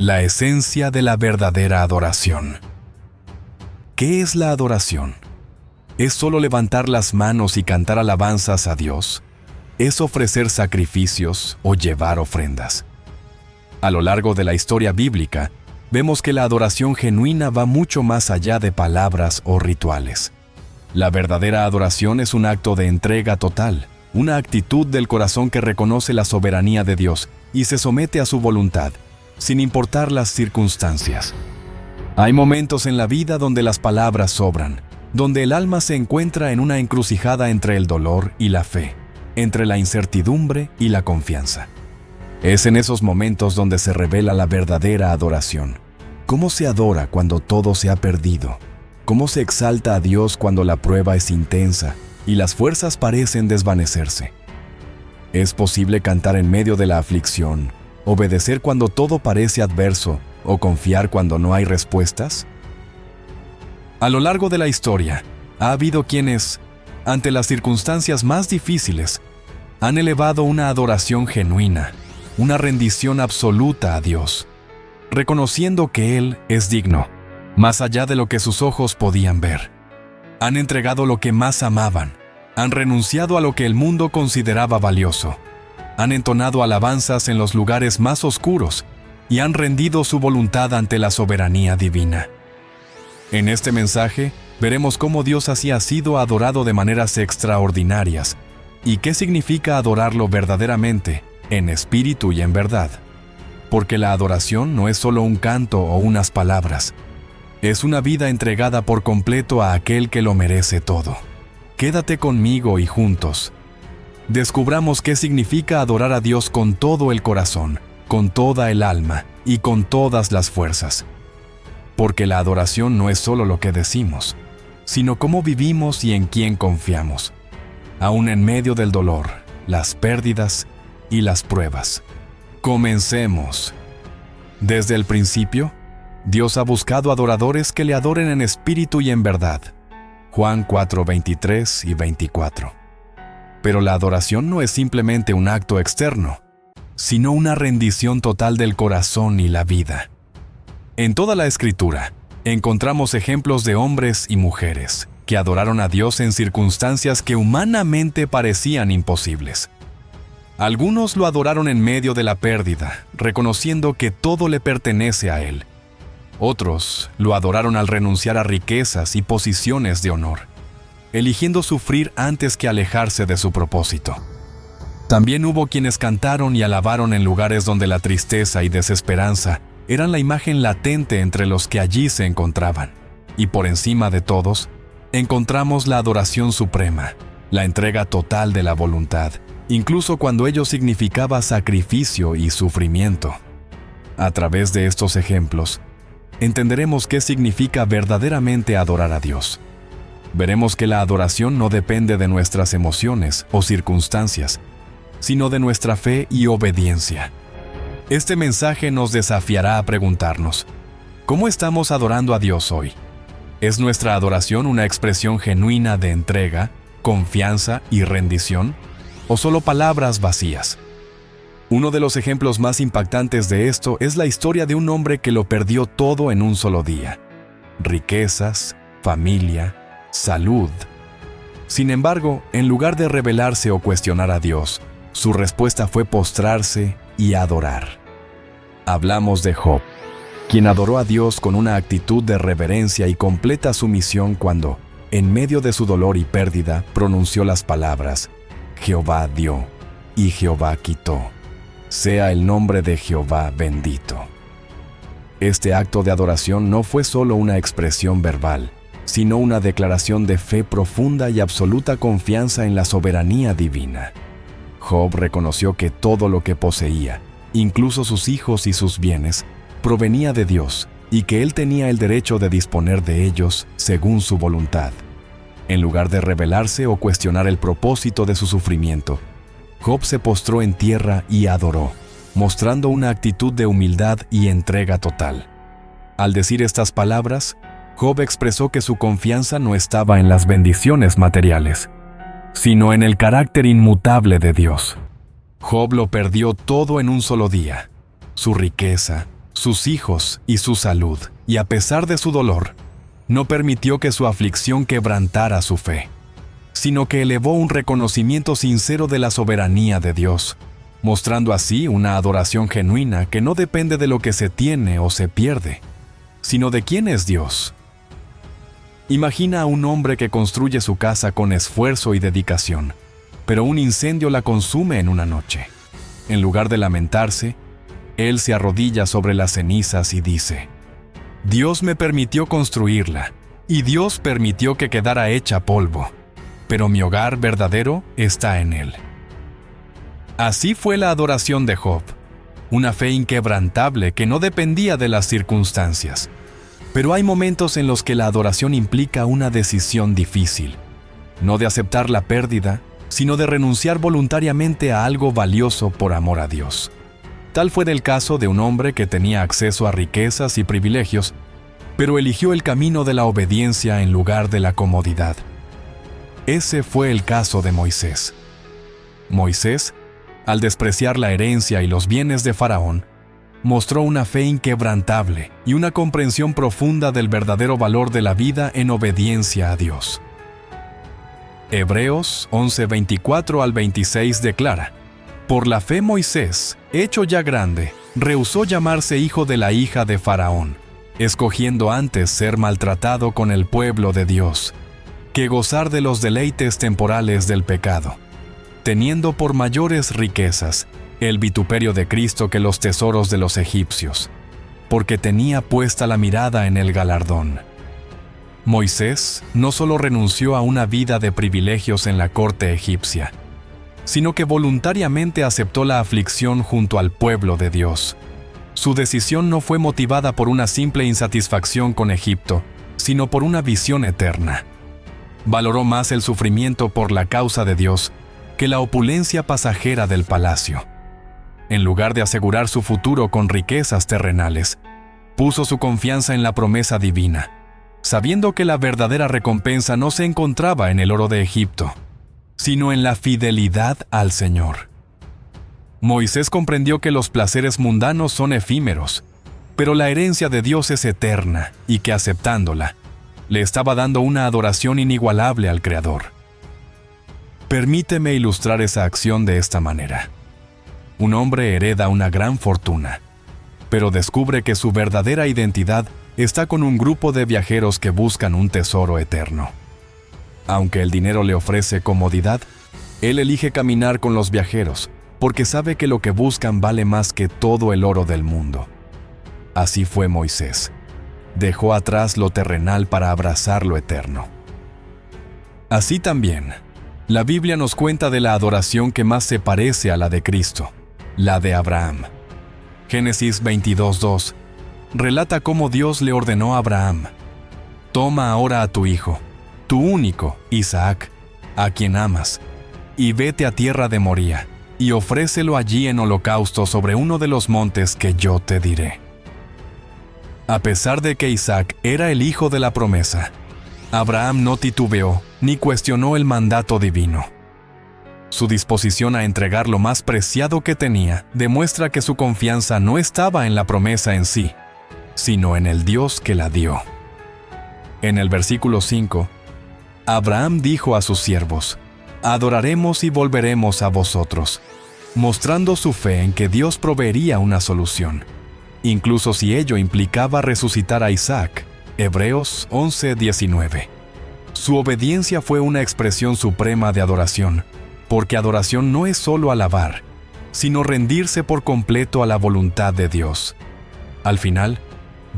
La esencia de la verdadera adoración. ¿Qué es la adoración? ¿Es solo levantar las manos y cantar alabanzas a Dios? ¿Es ofrecer sacrificios o llevar ofrendas? A lo largo de la historia bíblica, vemos que la adoración genuina va mucho más allá de palabras o rituales. La verdadera adoración es un acto de entrega total, una actitud del corazón que reconoce la soberanía de Dios y se somete a su voluntad, sin importar las circunstancias. Hay momentos en la vida donde las palabras sobran, donde el alma se encuentra en una encrucijada entre el dolor y la fe, entre la incertidumbre y la confianza. Es en esos momentos donde se revela la verdadera adoración. ¿Cómo se adora cuando todo se ha perdido? ¿Cómo se exalta a Dios cuando la prueba es intensa y las fuerzas parecen desvanecerse? ¿Es posible cantar en medio de la aflicción, obedecer cuando todo parece adverso o confiar cuando no hay respuestas? A lo largo de la historia, ha habido quienes, ante las circunstancias más difíciles, han elevado una adoración genuina, una rendición absoluta a Dios, reconociendo que Él es digno, más allá de lo que sus ojos podían ver. Han entregado lo que más amaban, han renunciado a lo que el mundo consideraba valioso, han entonado alabanzas en los lugares más oscuros y han rendido su voluntad ante la soberanía divina. En este mensaje, veremos cómo Dios así ha sido adorado de maneras extraordinarias y qué significa adorarlo verdaderamente, en espíritu y en verdad. Porque la adoración no es solo un canto o unas palabras, es una vida entregada por completo a aquel que lo merece todo. Quédate conmigo y juntos descubramos qué significa adorar a Dios con todo el corazón, con toda el alma y con todas las fuerzas. Porque la adoración no es solo lo que decimos, sino cómo vivimos y en quién confiamos, aún en medio del dolor, las pérdidas y las pruebas. Comencemos. Desde el principio, Dios ha buscado adoradores que le adoren en espíritu y en verdad. Juan 4, 23 y 24. Pero la adoración no es simplemente un acto externo, sino una rendición total del corazón y la vida. En toda la Escritura, encontramos ejemplos de hombres y mujeres que adoraron a Dios en circunstancias que humanamente parecían imposibles. Algunos lo adoraron en medio de la pérdida, reconociendo que todo le pertenece a Él. Otros lo adoraron al renunciar a riquezas y posiciones de honor, eligiendo sufrir antes que alejarse de su propósito. También hubo quienes cantaron y alabaron en lugares donde la tristeza y desesperanza eran la imagen latente entre los que allí se encontraban. Y por encima de todos, encontramos la adoración suprema, la entrega total de la voluntad, incluso cuando ello significaba sacrificio y sufrimiento. A través de estos ejemplos, entenderemos qué significa verdaderamente adorar a Dios. Veremos que la adoración no depende de nuestras emociones o circunstancias, sino de nuestra fe y obediencia. Este mensaje nos desafiará a preguntarnos, ¿cómo estamos adorando a Dios hoy? ¿Es nuestra adoración una expresión genuina de entrega, confianza y rendición? ¿O solo palabras vacías? Uno de los ejemplos más impactantes de esto es la historia de un hombre que lo perdió todo en un solo día: riquezas, familia, salud. Sin embargo, en lugar de rebelarse o cuestionar a Dios, su respuesta fue postrarse y adorar. Hablamos de Job, quien adoró a Dios con una actitud de reverencia y completa sumisión cuando, en medio de su dolor y pérdida, pronunció las palabras: Jehová dio y Jehová quitó. Sea el nombre de Jehová bendito. Este acto de adoración no fue solo una expresión verbal, sino una declaración de fe profunda y absoluta confianza en la soberanía divina. Job reconoció que todo lo que poseía, incluso sus hijos y sus bienes, provenía de Dios y que él tenía el derecho de disponer de ellos según su voluntad. En lugar de rebelarse o cuestionar el propósito de su sufrimiento, Job se postró en tierra y adoró, mostrando una actitud de humildad y entrega total. Al decir estas palabras, Job expresó que su confianza no estaba en las bendiciones materiales, sino en el carácter inmutable de Dios. Job lo perdió todo en un solo día: su riqueza, sus hijos y su salud, y a pesar de su dolor, no permitió que su aflicción quebrantara su fe, sino que elevó un reconocimiento sincero de la soberanía de Dios, mostrando así una adoración genuina que no depende de lo que se tiene o se pierde, sino de quién es Dios. Imagina a un hombre que construye su casa con esfuerzo y dedicación, pero un incendio la consume en una noche. En lugar de lamentarse, él se arrodilla sobre las cenizas y dice: Dios me permitió construirla, y Dios permitió que quedara hecha polvo, pero mi hogar verdadero está en Él. Así fue la adoración de Job, una fe inquebrantable que no dependía de las circunstancias. Pero hay momentos en los que la adoración implica una decisión difícil, no de aceptar la pérdida, sino de renunciar voluntariamente a algo valioso por amor a Dios. Tal fue el caso de un hombre que tenía acceso a riquezas y privilegios, pero eligió el camino de la obediencia en lugar de la comodidad. Ese fue el caso de Moisés. Moisés, al despreciar la herencia y los bienes de Faraón, mostró una fe inquebrantable y una comprensión profunda del verdadero valor de la vida en obediencia a Dios. Hebreos 11:24 al 26 declara: Por la fe Moisés, hecho ya grande, rehusó llamarse hijo de la hija de Faraón, escogiendo antes ser maltratado con el pueblo de Dios, que gozar de los deleites temporales del pecado, teniendo por mayores riquezas el vituperio de Cristo que los tesoros de los egipcios, porque tenía puesta la mirada en el galardón. Moisés no solo renunció a una vida de privilegios en la corte egipcia, sino que voluntariamente aceptó la aflicción junto al pueblo de Dios. Su decisión no fue motivada por una simple insatisfacción con Egipto, sino por una visión eterna. Valoró más el sufrimiento por la causa de Dios que la opulencia pasajera del palacio. En lugar de asegurar su futuro con riquezas terrenales, puso su confianza en la promesa divina, sabiendo que la verdadera recompensa no se encontraba en el oro de Egipto, sino en la fidelidad al Señor. Moisés comprendió que los placeres mundanos son efímeros, pero la herencia de Dios es eterna y que aceptándola, le estaba dando una adoración inigualable al Creador. Permíteme ilustrar esa acción de esta manera. Un hombre hereda una gran fortuna, pero descubre que su verdadera identidad está con un grupo de viajeros que buscan un tesoro eterno. Aunque el dinero le ofrece comodidad, él elige caminar con los viajeros, porque sabe que lo que buscan vale más que todo el oro del mundo. Así fue Moisés. Dejó atrás lo terrenal para abrazar lo eterno. Así también, la Biblia nos cuenta de la adoración que más se parece a la de Cristo, la de Abraham. Génesis 22:2 relata cómo Dios le ordenó a Abraham: Toma ahora a tu hijo, tu único, Isaac, a quien amas, y vete a tierra de Moría, y ofrécelo allí en holocausto sobre uno de los montes que yo te diré. A pesar de que Isaac era el hijo de la promesa, Abraham no titubeó ni cuestionó el mandato divino. Su disposición a entregar lo más preciado que tenía demuestra que su confianza no estaba en la promesa en sí, sino en el Dios que la dio. En el versículo 5, Abraham dijo a sus siervos: Adoraremos y volveremos a vosotros, mostrando su fe en que Dios proveería una solución, incluso si ello implicaba resucitar a Isaac. Hebreos 11:19. Su obediencia fue una expresión suprema de adoración, porque adoración no es solo alabar, sino rendirse por completo a la voluntad de Dios. Al final,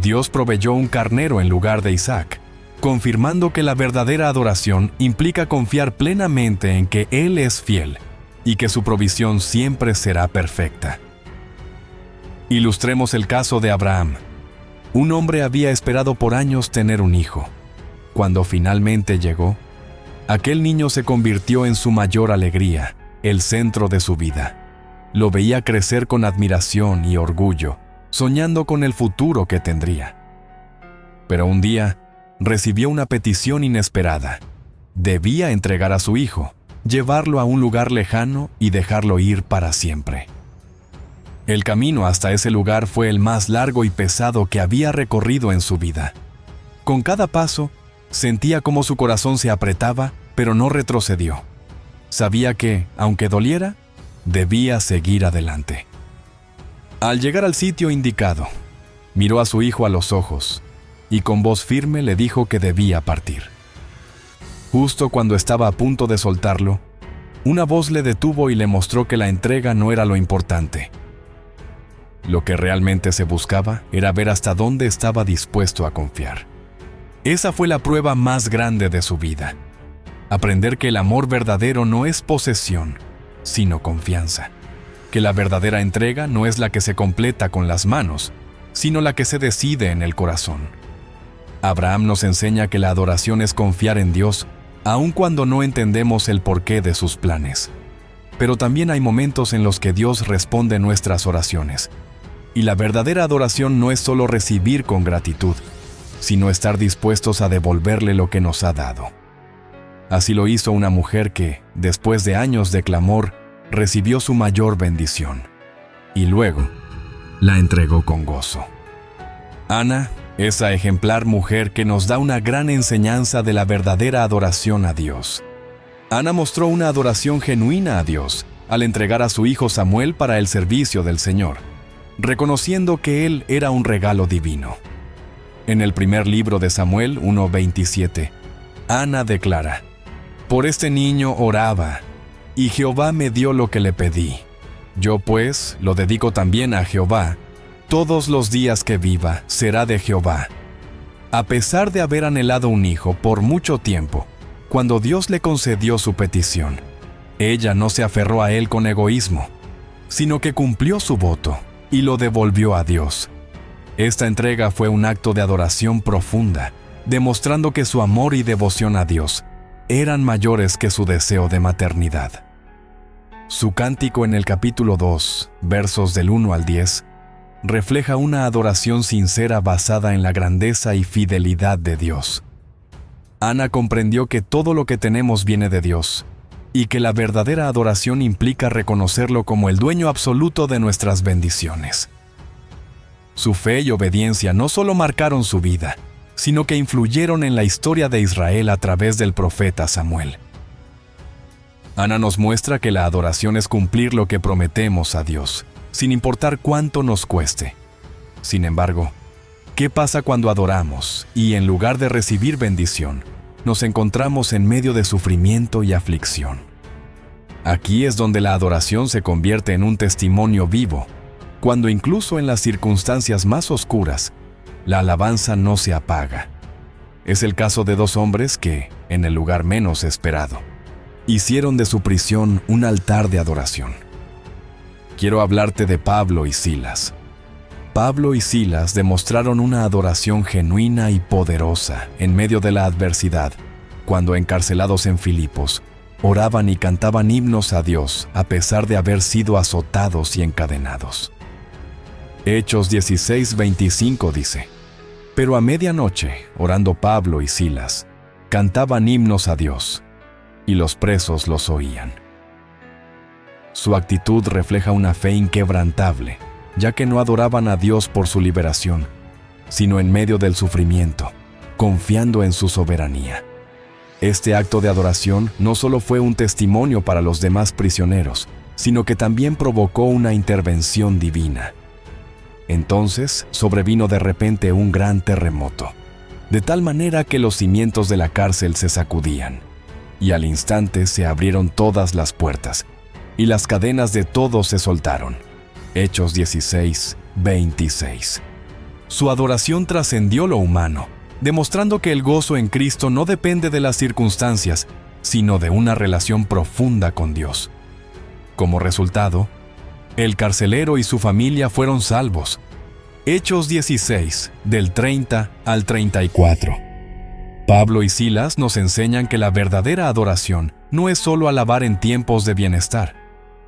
Dios proveyó un carnero en lugar de Isaac, confirmando que la verdadera adoración implica confiar plenamente en que Él es fiel y que su provisión siempre será perfecta. Ilustremos el caso de Abraham. Un hombre había esperado por años tener un hijo. Cuando finalmente llegó, aquel niño se convirtió en su mayor alegría, el centro de su vida. Lo veía crecer con admiración y orgullo, soñando con el futuro que tendría. Pero un día, recibió una petición inesperada. Debía entregar a su hijo, llevarlo a un lugar lejano y dejarlo ir para siempre. El camino hasta ese lugar fue el más largo y pesado que había recorrido en su vida. Con cada paso, sentía como su corazón se apretaba, pero no retrocedió. Sabía que, aunque doliera, debía seguir adelante. Al llegar al sitio indicado, miró a su hijo a los ojos y con voz firme le dijo que debía partir. Justo cuando estaba a punto de soltarlo, una voz le detuvo y le mostró que la entrega no era lo importante. Lo que realmente se buscaba era ver hasta dónde estaba dispuesto a confiar. Esa fue la prueba más grande de su vida. Aprender que el amor verdadero no es posesión, sino confianza. Que la verdadera entrega no es la que se completa con las manos, sino la que se decide en el corazón. Abraham nos enseña que la adoración es confiar en Dios, aun cuando no entendemos el porqué de sus planes. Pero también hay momentos en los que Dios responde nuestras oraciones. Y la verdadera adoración no es solo recibir con gratitud, sino estar dispuestos a devolverle lo que nos ha dado. Así lo hizo una mujer que, después de años de clamor, recibió su mayor bendición. Y luego, la entregó con gozo. Ana, esa ejemplar mujer que nos da una gran enseñanza de la verdadera adoración a Dios. Ana mostró una adoración genuina a Dios al entregar a su hijo Samuel para el servicio del Señor, reconociendo que él era un regalo divino. En el primer libro de Samuel 1:27, Ana declara: «Por este niño oraba, y Jehová me dio lo que le pedí. Yo pues lo dedico también a Jehová. Todos los días que viva será de Jehová». A pesar de haber anhelado un hijo por mucho tiempo, cuando Dios le concedió su petición, ella no se aferró a él con egoísmo, sino que cumplió su voto y lo devolvió a Dios. Esta entrega fue un acto de adoración profunda, demostrando que su amor y devoción a Dios eran mayores que su deseo de maternidad. Su cántico en el capítulo 2, versos del 1 al 10, refleja una adoración sincera basada en la grandeza y fidelidad de Dios. Ana comprendió que todo lo que tenemos viene de Dios, y que la verdadera adoración implica reconocerlo como el dueño absoluto de nuestras bendiciones. Su fe y obediencia no solo marcaron su vida, sino que influyeron en la historia de Israel a través del profeta Samuel. Ana nos muestra que la adoración es cumplir lo que prometemos a Dios, sin importar cuánto nos cueste. Sin embargo, ¿qué pasa cuando adoramos y, en lugar de recibir bendición, nos encontramos en medio de sufrimiento y aflicción? Aquí es donde la adoración se convierte en un testimonio vivo, cuando incluso en las circunstancias más oscuras, la alabanza no se apaga. Es el caso de dos hombres que, en el lugar menos esperado, hicieron de su prisión un altar de adoración. Quiero hablarte de Pablo y Silas. Pablo y Silas demostraron una adoración genuina y poderosa en medio de la adversidad, cuando encarcelados en Filipos, oraban y cantaban himnos a Dios a pesar de haber sido azotados y encadenados. Hechos 16:25 dice: «Pero a medianoche, orando Pablo y Silas, cantaban himnos a Dios, y los presos los oían». Su actitud refleja una fe inquebrantable, ya que no adoraban a Dios por su liberación, sino en medio del sufrimiento, confiando en su soberanía. Este acto de adoración no solo fue un testimonio para los demás prisioneros, sino que también provocó una intervención divina. Entonces sobrevino de repente un gran terremoto, de tal manera que los cimientos de la cárcel se sacudían, y al instante se abrieron todas las puertas, y las cadenas de todos se soltaron. Hechos 16:26. Su adoración trascendió lo humano, demostrando que el gozo en Cristo no depende de las circunstancias, sino de una relación profunda con Dios. Como resultado, el carcelero y su familia fueron salvos. Hechos 16, del 30 al 34. Pablo y Silas nos enseñan que la verdadera adoración no es solo alabar en tiempos de bienestar,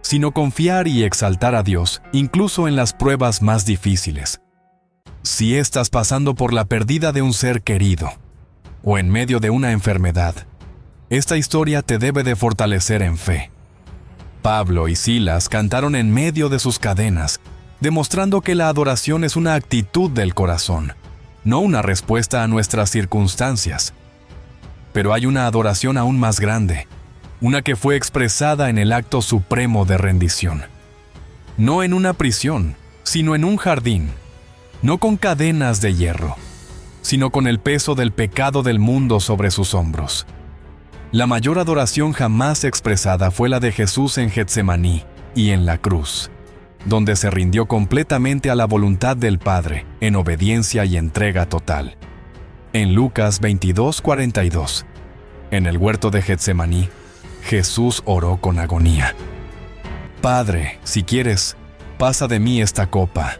sino confiar y exaltar a Dios incluso en las pruebas más difíciles. Si estás pasando por la pérdida de un ser querido o en medio de una enfermedad, esta historia te debe de fortalecer en fe. Pablo y Silas cantaron en medio de sus cadenas, demostrando que la adoración es una actitud del corazón, no una respuesta a nuestras circunstancias. Pero hay una adoración aún más grande, una que fue expresada en el acto supremo de rendición. No en una prisión, sino en un jardín, no con cadenas de hierro, sino con el peso del pecado del mundo sobre sus hombros. La mayor adoración jamás expresada fue la de Jesús en Getsemaní y en la cruz, donde se rindió completamente a la voluntad del Padre en obediencia y entrega total. En Lucas 22:42, en el huerto de Getsemaní, Jesús oró con agonía: Padre, si quieres, pasa de mí esta copa,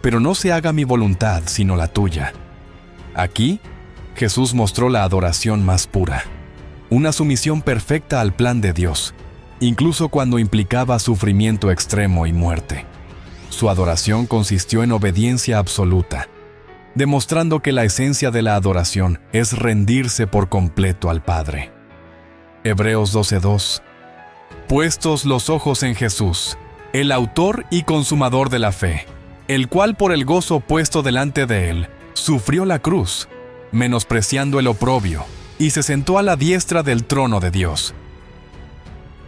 pero no se haga mi voluntad sino la tuya. Aquí, Jesús mostró la adoración más pura, una sumisión perfecta al plan de Dios, incluso cuando implicaba sufrimiento extremo y muerte. Su adoración consistió en obediencia absoluta, demostrando que la esencia de la adoración es rendirse por completo al Padre. Hebreos 12:2. Puestos los ojos en Jesús, el autor y consumador de la fe, el cual por el gozo puesto delante de él, sufrió la cruz, menospreciando el oprobio, y se sentó a la diestra del trono de Dios.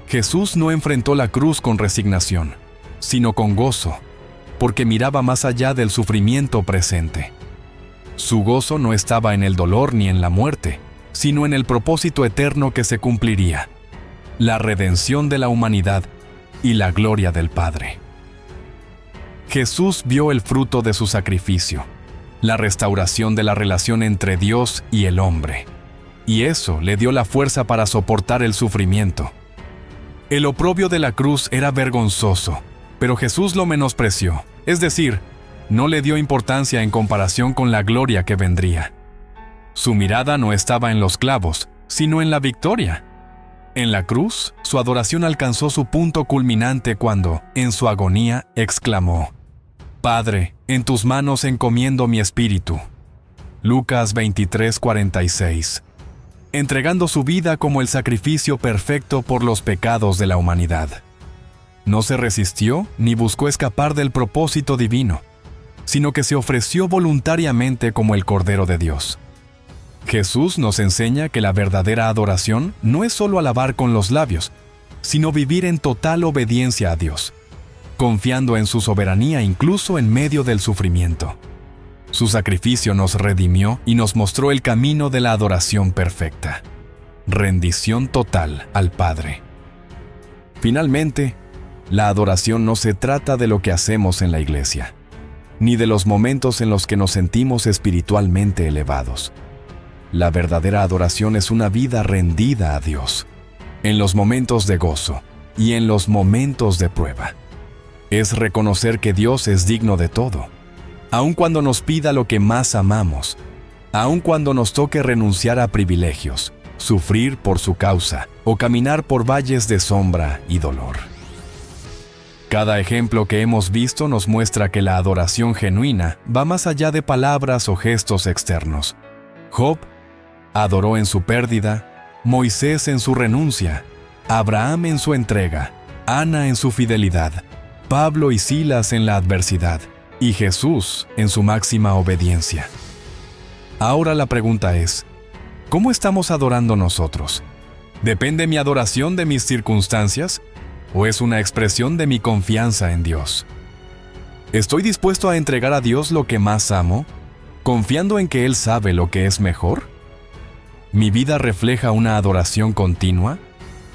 Jesús no enfrentó la cruz con resignación, sino con gozo, porque miraba más allá del sufrimiento presente. Su gozo no estaba en el dolor ni en la muerte, sino en el propósito eterno que se cumpliría, la redención de la humanidad y la gloria del Padre. Jesús vio el fruto de su sacrificio, la restauración de la relación entre Dios y el hombre, y eso le dio la fuerza para soportar el sufrimiento. El oprobio de la cruz era vergonzoso, pero Jesús lo menospreció, es decir, no le dio importancia en comparación con la gloria que vendría. Su mirada no estaba en los clavos, sino en la victoria. En la cruz, su adoración alcanzó su punto culminante cuando, en su agonía, exclamó: Padre, en tus manos encomiendo mi espíritu. Lucas 23:46. Entregando su vida como el sacrificio perfecto por los pecados de la humanidad. No se resistió ni buscó escapar del propósito divino, sino que se ofreció voluntariamente como el Cordero de Dios. Jesús nos enseña que la verdadera adoración no es solo alabar con los labios, sino vivir en total obediencia a Dios, confiando en su soberanía incluso en medio del sufrimiento. Su sacrificio nos redimió y nos mostró el camino de la adoración perfecta. Rendición total al Padre. Finalmente, la adoración no se trata de lo que hacemos en la iglesia, ni de los momentos en los que nos sentimos espiritualmente elevados. La verdadera adoración es una vida rendida a Dios, en los momentos de gozo y en los momentos de prueba. Es reconocer que Dios es digno de todo, aun cuando nos pida lo que más amamos, aun cuando nos toque renunciar a privilegios, sufrir por su causa o caminar por valles de sombra y dolor. Cada ejemplo que hemos visto nos muestra que la adoración genuina va más allá de palabras o gestos externos. Job adoró en su pérdida, Moisés en su renuncia, Abraham en su entrega, Ana en su fidelidad, Pablo y Silas en la adversidad, y Jesús en su máxima obediencia. Ahora la pregunta es, ¿cómo estamos adorando nosotros? ¿Depende mi adoración de mis circunstancias o es una expresión de mi confianza en Dios? ¿Estoy dispuesto a entregar a Dios lo que más amo, confiando en que Él sabe lo que es mejor? ¿Mi vida refleja una adoración continua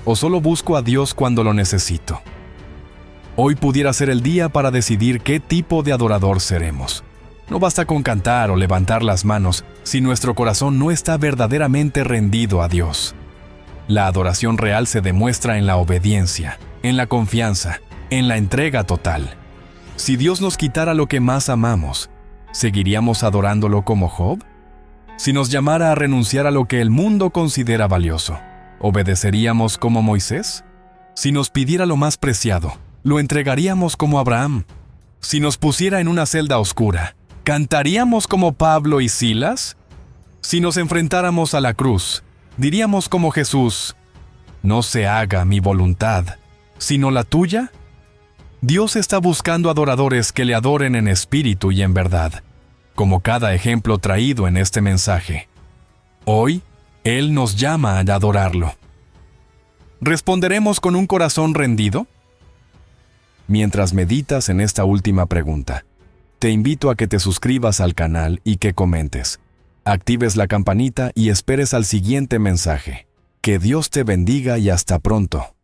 o solo busco a Dios cuando lo necesito? Hoy pudiera ser el día para decidir qué tipo de adorador seremos. No basta con cantar o levantar las manos si nuestro corazón no está verdaderamente rendido a Dios. La adoración real se demuestra en la obediencia, en la confianza, en la entrega total. Si Dios nos quitara lo que más amamos, ¿seguiríamos adorándolo como Job? Si nos llamara a renunciar a lo que el mundo considera valioso, ¿obedeceríamos como Moisés? Si nos pidiera lo más preciado, ¿lo entregaríamos como Abraham? Si nos pusiera en una celda oscura, ¿cantaríamos como Pablo y Silas? Si nos enfrentáramos a la cruz, ¿diríamos como Jesús, no se haga mi voluntad, sino la tuya? Dios está buscando adoradores que le adoren en espíritu y en verdad, como cada ejemplo traído en este mensaje. Hoy, Él nos llama a adorarlo. ¿Responderemos con un corazón rendido? Mientras meditas en esta última pregunta, te invito a que te suscribas al canal y que comentes, actives la campanita y esperes al siguiente mensaje. Que Dios te bendiga y hasta pronto.